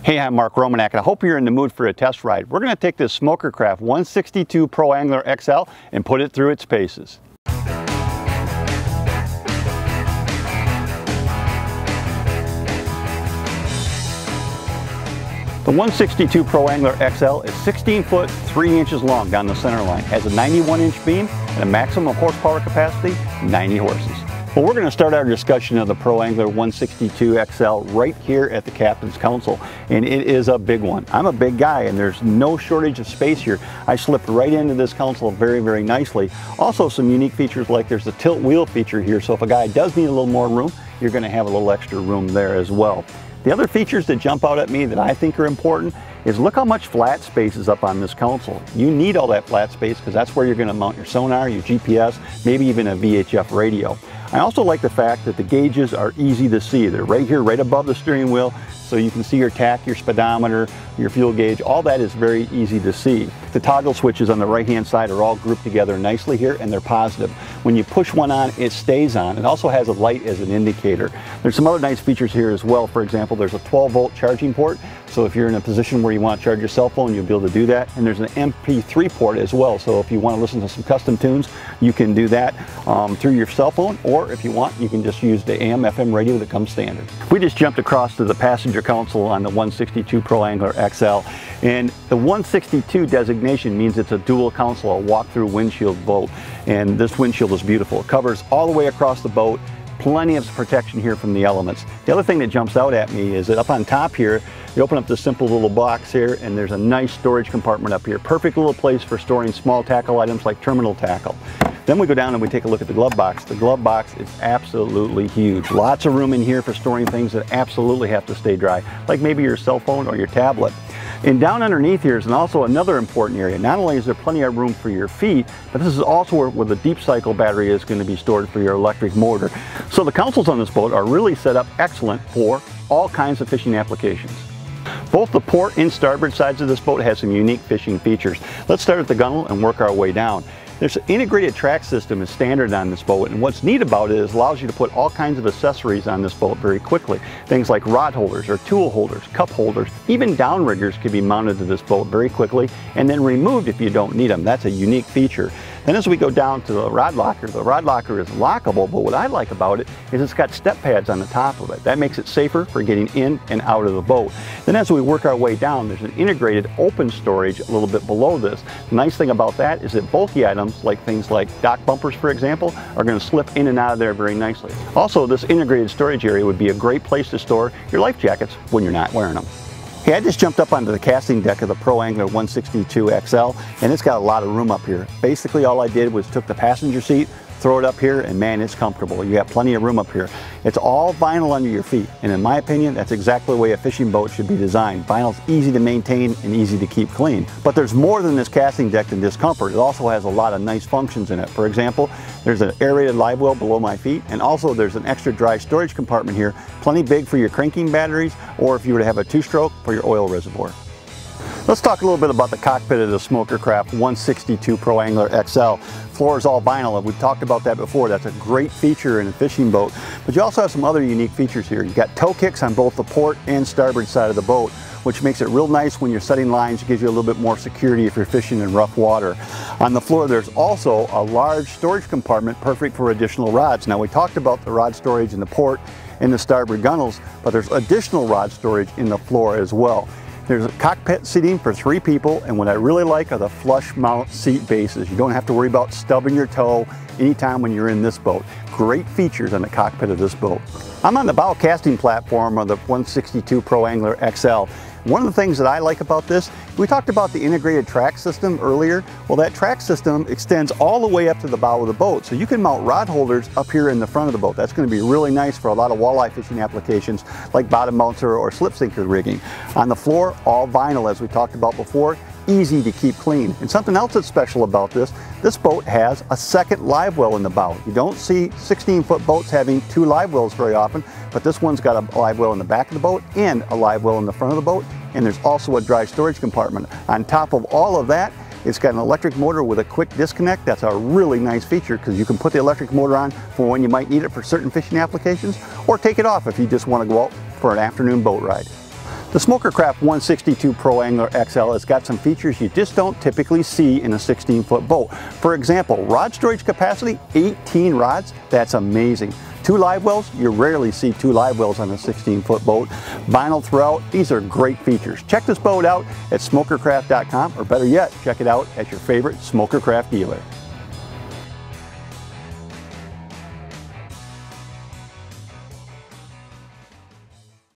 Hey, I'm Mark Romanak, and I hope you're in the mood for a test ride. We're going to take this Smokercraft 162 Pro Angler XL and put it through its paces. The 162 Pro Angler XL is 16 foot 3 inches long down the center line, has a 91-inch beam and a maximum horsepower capacity 90 horses. Well, we're going to start our discussion of the Pro Angler 162 XL right here at the Captain's Council, and it is a big one. I'm a big guy and there's no shortage of space here. I slipped right into this console very, very nicely. Also some unique features like there's a tilt wheel feature here, so if a guy does need a little more room, you're going to have a little extra room there as well. The other features that jump out at me that I think are important is look how much flat space is up on this console. You need all that flat space because that's where you're going to mount your sonar, your GPS, maybe even a VHF radio. I also like the fact that the gauges are easy to see. They're right here, right above the steering wheel, so you can see your tach, your speedometer, your fuel gauge. All that is very easy to see. The toggle switches on the right-hand side are all grouped together nicely here, and they're positive. When you push one on, it stays on. It also has a light as an indicator. There's some other nice features here as well. For example, there's a 12-volt charging port, so if you're in a position where you want to charge your cell phone, you'll be able to do that. And there's an MP3 port as well, so if you want to listen to some custom tunes, you can do that through your cell phone, or if you want, you can just use the AM/FM radio that comes standard. We just jumped across to the passenger console on the 162 Pro Angler XL, and the 162 designation means it's a dual console, a walk-through windshield boat, and this windshield is beautiful. It covers all the way across the boat. Plenty of protection here from the elements. The other thing that jumps out at me is that up on top here, you open up this simple little box here and there's a nice storage compartment up here. Perfect little place for storing small tackle items like terminal tackle. Then we go down and we take a look at the glove box. The glove box is absolutely huge. Lots of room in here for storing things that absolutely have to stay dry, like maybe your cell phone or your tablet. And down underneath here is also another important area. Not only is there plenty of room for your feet, but this is also where the deep cycle battery is going to be stored for your electric motor. So the consoles on this boat are really set up excellent for all kinds of fishing applications. Both the port and starboard sides of this boat have some unique fishing features. Let's start at the gunnel and work our way down. There's an integrated track system is standard on this boat, and what's neat about it is it allows you to put all kinds of accessories on this boat very quickly. Things like rod holders or tool holders, cup holders, even downriggers can be mounted to this boat very quickly and then removed if you don't need them. That's a unique feature. Then as we go down to the rod locker is lockable, but what I like about it is it's got step pads on the top of it. That makes it safer for getting in and out of the boat. Then as we work our way down, there's an integrated open storage a little bit below this. The nice thing about that is that bulky items, like things like dock bumpers, for example, are going to slip in and out of there very nicely. Also, this integrated storage area would be a great place to store your life jackets when you're not wearing them. Hey, I just jumped up onto the casting deck of the Pro Angler 162 XL, and it's got a lot of room up here. Basically, all I did was took the passenger seat, throw it up here, and man, it's comfortable. You got plenty of room up here. It's all vinyl under your feet, and in my opinion, that's exactly the way a fishing boat should be designed. Vinyl's easy to maintain and easy to keep clean. But there's more than this casting deck and discomfort. It also has a lot of nice functions in it. For example, there's an aerated live well below my feet, and also there's an extra dry storage compartment here, plenty big for your cranking batteries, or if you were to have a two-stroke, for your oil reservoir. Let's talk a little bit about the cockpit of the Smokercraft 162 Pro Angler XL. Floor is all vinyl, and we've talked about that before. That's a great feature in a fishing boat. But you also have some other unique features here. You've got tow kicks on both the port and starboard side of the boat, which makes it real nice when you're setting lines. It gives you a little bit more security if you're fishing in rough water. On the floor, there's also a large storage compartment perfect for additional rods. Now, we talked about the rod storage in the port and the starboard gunnels, but there's additional rod storage in the floor as well. There's a cockpit seating for 3 people, and what I really like are the flush mount seat bases. You don't have to worry about stubbing your toe anytime when you're in this boat. Great features on the cockpit of this boat. I'm on the bow casting platform of the 162 Pro Angler XL. One of the things that I like about this, we talked about the integrated track system earlier. Well, that track system extends all the way up to the bow of the boat. So you can mount rod holders up here in the front of the boat. That's going to be really nice for a lot of walleye fishing applications like bottom mounter or slip sinker rigging. On the floor, all vinyl as we talked about before. Easy to keep clean. And something else that's special about this boat has a second live well in the bow. You don't see 16-foot boats having 2 live wells very often, but this one's got a live well in the back of the boat and a live well in the front of the boat, and there's also a dry storage compartment. On top of all of that, it's got an electric motor with a quick disconnect. That's a really nice feature because you can put the electric motor on for when you might need it for certain fishing applications, or take it off if you just want to go out for an afternoon boat ride. The Smokercraft 162 Pro Angler XL has got some features you just don't typically see in a 16-foot boat. For example, rod storage capacity, 18 rods, that's amazing. 2 live wells, you rarely see 2 live wells on a 16-foot boat. Vinyl throughout, these are great features. Check this boat out at smokercraft.com, or better yet, check it out at your favorite Smokercraft dealer.